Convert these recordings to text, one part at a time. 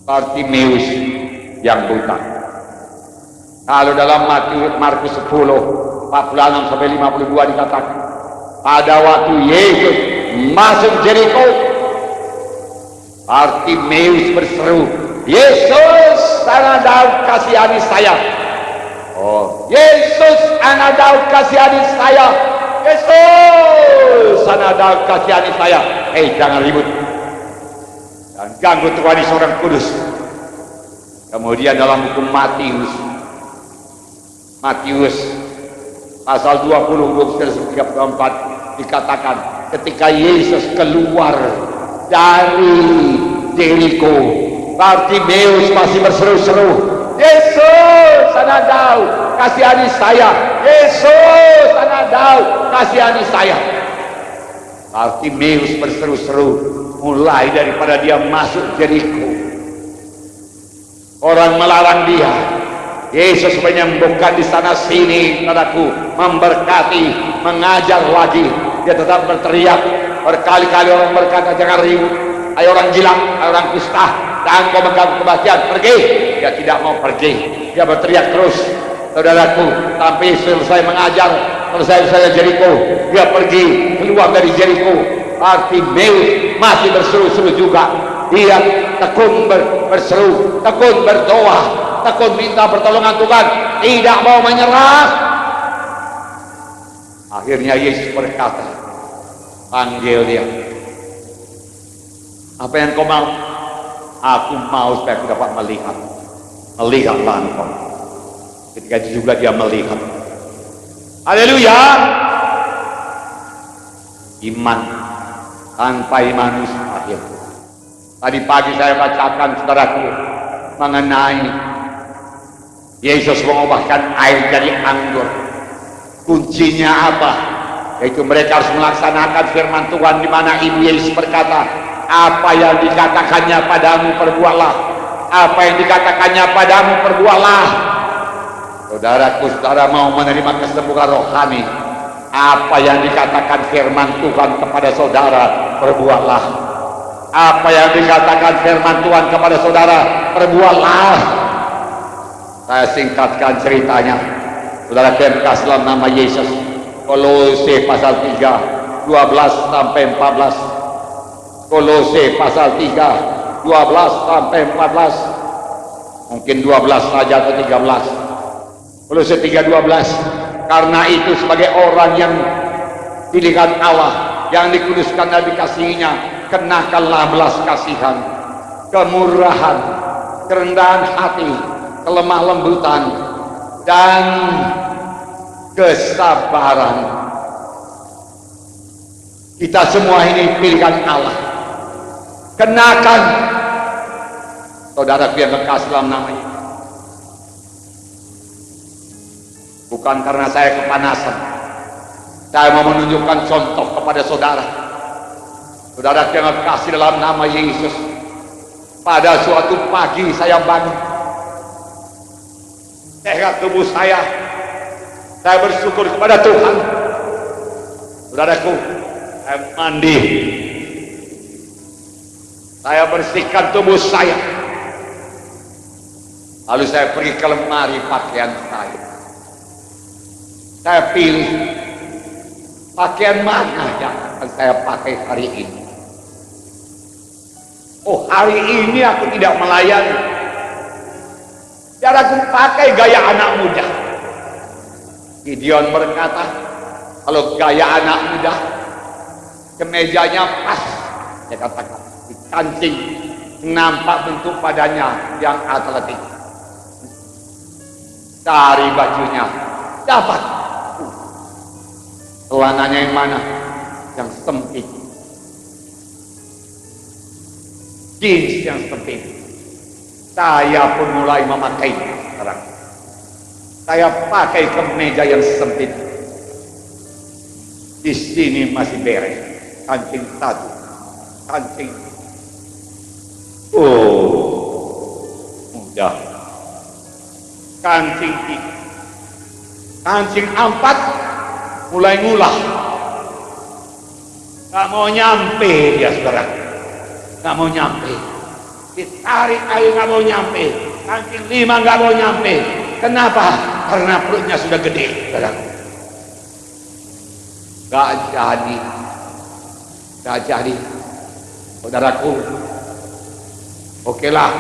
Bartimeus yang buta. Kalau dalam Markus 10 46 sampai 52 dikatakan, pada waktu Yesus masuk Jericho, Bartimeus berseru, "Yesus, anak Daud, kasihani saya." Oh, Yesus, anak Daud, kasihani saya. Yesus, anak Daud, kasihani saya. Jangan ribut dan ganggu Tuhan seorang kudus. Kemudian dalam hukum Matius pasal 20 34 dikatakan, ketika Yesus keluar dari Jericho, Bartimeus masih berseru-seru, "Yesus, anak Daud, kasihani saya. Yesus, anak Daud, kasihani saya." Bartimeus berseru-seru mulai daripada dia masuk Jericho. Orang melarang dia. Yesus menyembuhkan di sana sini, saudaraku, memberkati, mengajar lagi. Dia tetap berteriak. Berkali-kali orang berkata, "Jangan ribut. Ayo orang gila, ayo orang kusta, jangan kau mengganggu kebahagiaan, pergi." Dia tidak mau pergi. Dia berteriak terus, saudaraku, sampai selesai mengajar, selesai Jericho. Dia pergi keluar dari Jericho. Bartimeus masih berseru-seru juga. Dia tekun berseru, tekun berdoa, tekun minta pertolongan Tuhan, tidak mau menyerah. Akhirnya Yesus berkata, panggil dia. Apa yang kau mau? Aku mau supaya aku dapat melihat. Melihatlah engkau. Ketika itu juga dia melihat. Haleluya. Iman tanpa iman mustahil. Tadi pagi saya bacakan, saudaraku, mengenai Yesus mengubahkan air jadi anggur. Kuncinya apa? Yaitu mereka harus melaksanakan firman Tuhan, di mana Ibu Yesus berkata, apa yang dikatakannya padamu perbuatlah. Apa yang dikatakannya padamu perbuatlah. Saudaraku, saudara mau menerima kesembuhan rohani, apa yang dikatakan firman Tuhan kepada saudara perbuatlah. Apa yang dikatakan firman Tuhan kepada saudara perbuatlah. Saya singkatkan ceritanya, saudara kasih dalam nama Yesus. Kolose pasal 3 12 sampai 14. Kolose pasal 3 12 sampai 14. Mungkin 12 saja atau 13. Kolose 3:12. Karena itu sebagai orang yang pilihan Allah, yang dikuduskan dan dikasihinya, kenakanlah belas kasihan, kemurahan, kerendahan hati, kelemah lembutan, dan kesabaran. Kita semua ini pilihan Allah. Kenakan, saudara yang kekasih dalam namanya. Bukan karena saya kepanasan, saya mau menunjukkan contoh kepada saudara. Saudara yang kekasih dalam nama Yesus. Pada suatu pagi saya bangun, sehat tubuh saya bersyukur kepada Tuhan. Saudaraku, saya mandi, saya bersihkan tubuh saya, lalu saya pergi ke lemari pakaian saya pilih pakaian mana yang akan saya pakai hari ini. Oh, hari ini aku tidak melayani, biar aku pakai gaya anak muda. Gideon berkata, kalau gaya anak muda, kemejanya pas, dia katakan, dikancing, nampak bentuk badannya yang atletik. Cari bajunya, dapat. Celananya yang mana? Yang sempit. Jeans yang sempit. Saya pun mulai memakai sekarang. Saya pakai kemeja yang sempit. Di sini masih beres. Kancing satu, kancing. Mudah. Kancing tiga, kancing 4. Mulai ngulah, gak mau nyampe dia, saudara, gak mau nyampe. Ditarik air nggak mau nyampe, ranking 5 nggak mau nyampe. Kenapa? Karena perutnya sudah gede. Gak jadi, saudaraku. Oke lah,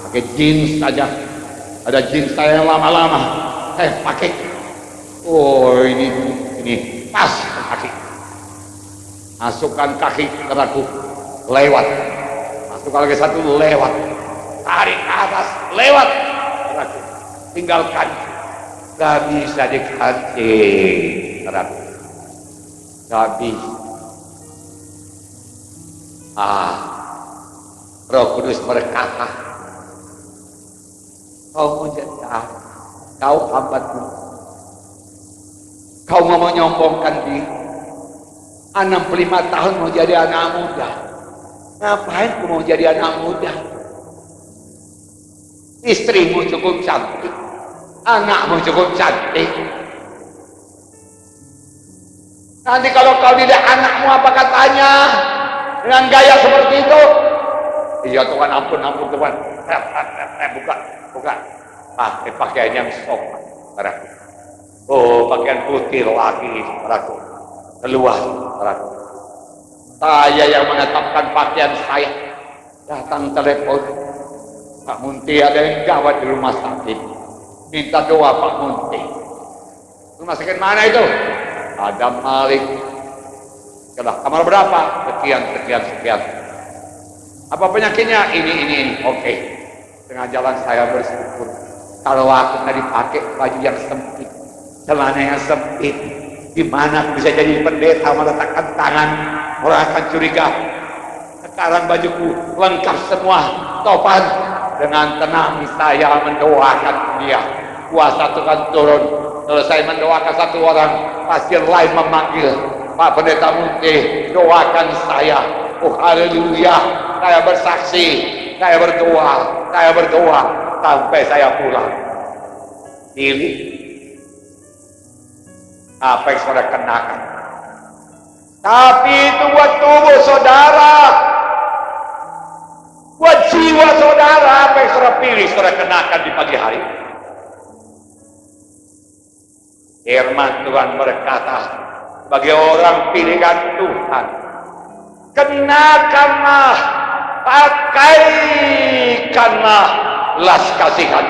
pakai jeans saja. Ada jeans saya yang lama-lama, saya pakai. Oh ini pas kaki. Masukkan kaki saudaraku, lewat. Masukkan lagi satu, lewat. Tarik ke atas, lewat. Saudaraku, tinggalkan. Gak bisa dikancing, saudaraku. Gak bisa. Roh Kudus berkata, kau mau jadi apa? Kau hambaku. Kau mau menyombongkan diri. 65 tahun mau jadi anak muda. Ngapain kau mau jadi anak muda? Istrimu cukup cantik, anakmu cukup cantik. Nanti kalau kau dilihat anakmu apa katanya? Dengan gaya seperti itu. Iya Tuhan, ampun Tuhan. Buka. Pakai pakaian yang sopan, saudaraku. Oh, pakaian putih lagi, saudaraku. Keluar, saudaraku. Saya yang menetapkan pakaian saya. Datang telepon. Pak Munti ada yang gawat di rumah sakit. Minta doa Pak Munti. Rumah sakit mana itu? Ada Malik. Kamar berapa? Sekian. Apa penyakitnya? Ini. Oke. Tengah jalan saya bersyukur. Kalau aku tadi pakai baju yang sempit, celana yang sempit, gimana aku bisa jadi pendeta meletakkan tangan? Orang akan curiga. Sekarang bajuku lengkap semua, topan. Dengan tenang saya mendoakan dia. Kuasa Tuhan turun. Selesai mendoakan satu orang, pasien lain memanggil, Pak Pendeta Munti, doakan saya. Oh haleluya, saya bersaksi, saya berdoa sampai saya pulang. Pilih apa yang saudara kenakan. Tapi itu buat tubuh saudara, buat jiwa saudara. Apa yang saudara pilih, saudara kenakan di pagi hari. Firman Tuhan berkata, bagi orang pilihan Tuhan, kenakanlah, pakaikanlah belas kasihan.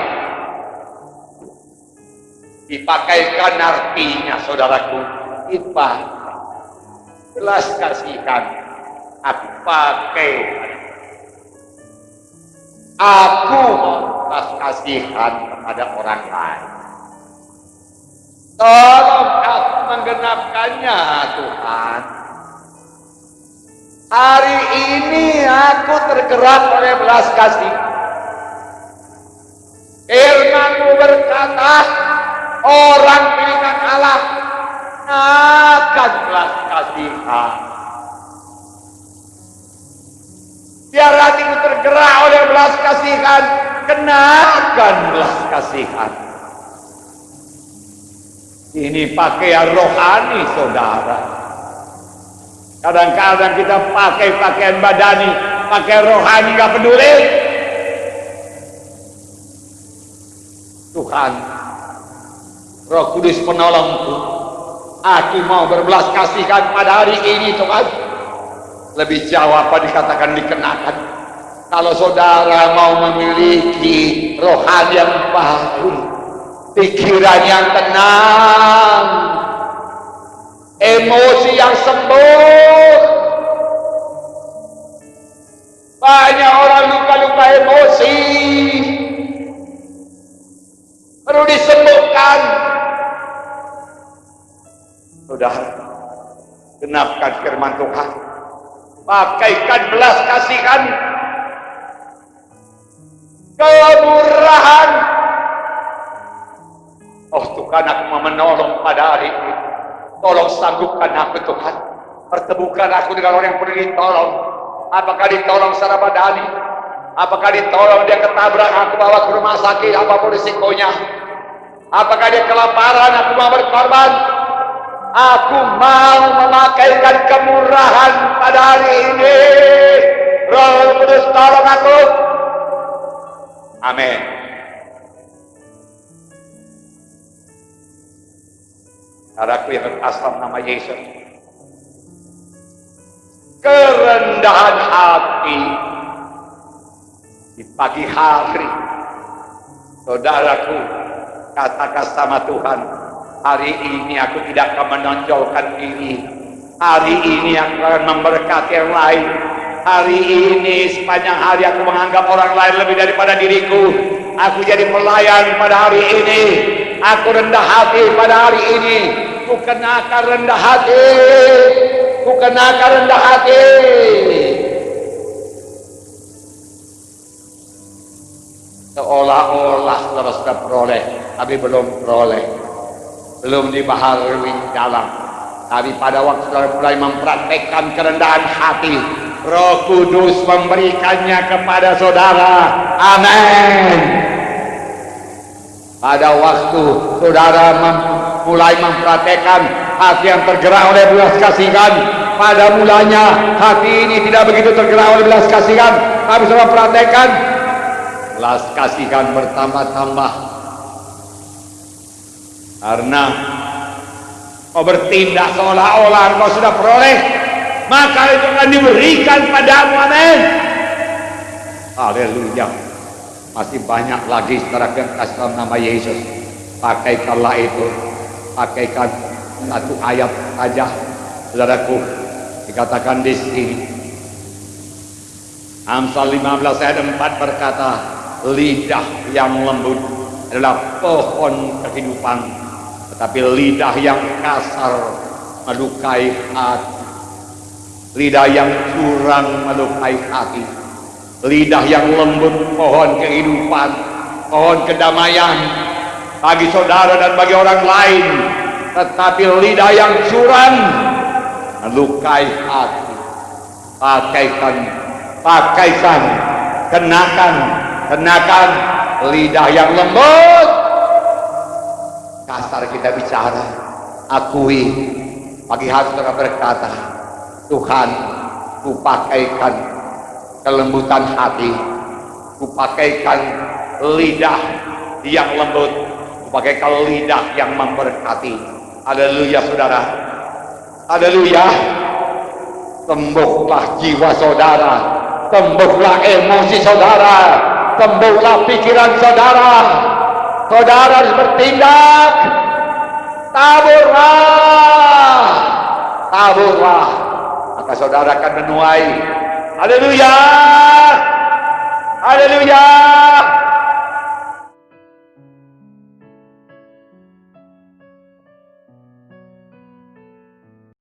Dipakaikan artinya, saudaraku, dipakai belas kasihan. Aku pakai, aku belas kasihan kepada orang lain. Tolong aku menggenapkannya, Tuhan. Hari ini aku tergerak oleh belas kasih. Firman-Mu berkata, orang pilihan Allah akan belas kasihan. Biar hatimu tergerak oleh belas kasihan, kenakan belas kasihan. Ini pakaian rohani, saudara. Kadang-kadang kita pakai pakaian badani, pakaian rohani gak peduli. Tuhan, Roh Kudus penolongku, aku mau berbelas kasihan pada hari ini, Tuhan. Lebih jauh apa dikatakan dikenakan? Kalau saudara mau memiliki rohani yang baru, pikiran yang tenang, emosi yang sembuh. Banyak orang luka-luka emosi, perlu disembuhkan. Sudah, genapkan firman Tuhan, pakaikan belas kasihan, kemurahan. Oh Tuhan, aku mau menolong pada hari ini. Tolong sanggupkan aku, Tuhan. Pertemukan aku dengan orang yang perlu ditolong. Apakah ditolong secara badani? Apakah ditolong dia ketabrak, aku bawa ke rumah sakit, apapun risikonya. Apakah dia kelaparan, aku mau berkorban. Aku mau memakaikan kemurahan pada hari ini. Roh Kudus tolong aku. Amin. Saudaraku yang atas nama Yesus, kerendahan hati di pagi hari, saudaraku, katakan sama Tuhan, hari ini aku tidak akan menonjolkan diri, hari ini aku akan memberkati yang lain, hari ini sepanjang hari aku menganggap orang lain lebih daripada diriku, aku jadi pelayan pada hari ini, aku rendah hati pada hari ini, ku kenakan rendah hati, ku kenakan rendah hati. Seolah-olah saudara sudah peroleh, tapi belum peroleh, belum dibaharui dalam. Tapi pada waktu saudara mulai mempraktekkan kerendahan hati, Roh Kudus memberikannya kepada saudara. Amin. Pada waktu saudara mulai mempraktekkan hati yang tergerak oleh belas kasihan, pada mulanya hati ini tidak begitu tergerak oleh belas kasihan, tapi saudara praktekkan, belas kasihan bertambah-tambah. Karena kau bertindak seolah-olah kau sudah peroleh, maka itu akan diberikan padamu. Amin. Haleluya. Masih banyak lagi saudara yang kasih dalam nama Yesus. Pakaikanlah itu, pakaikan satu ayat saja, saudaraku. Dikatakan di sini, Amsal 15 ayat 4 berkata, lidah yang lembut adalah pohon kehidupan, tetapi lidah yang kasar melukai hati. Lidah yang curang melukai hati. Lidah yang lembut pohon kehidupan, pohon kedamaian bagi saudara dan bagi orang lain, tetapi lidah yang curang melukai hati. Pakaikan, kenakan lidah yang lembut. Kasar kita bicara, akui. Pagi hari saudara berkata, Tuhan, ku pakaikan kelembutan hati, ku pakaikan lidah yang lembut, ku pakaikan lidah yang memberkati. Haleluya saudara, haleluya. Sembuhlah jiwa saudara, sembuhlah emosi saudara, sembuhlah pikiran saudara. Saudara harus bertindak, taburlah, maka saudara akan menuai. Haleluya, haleluya.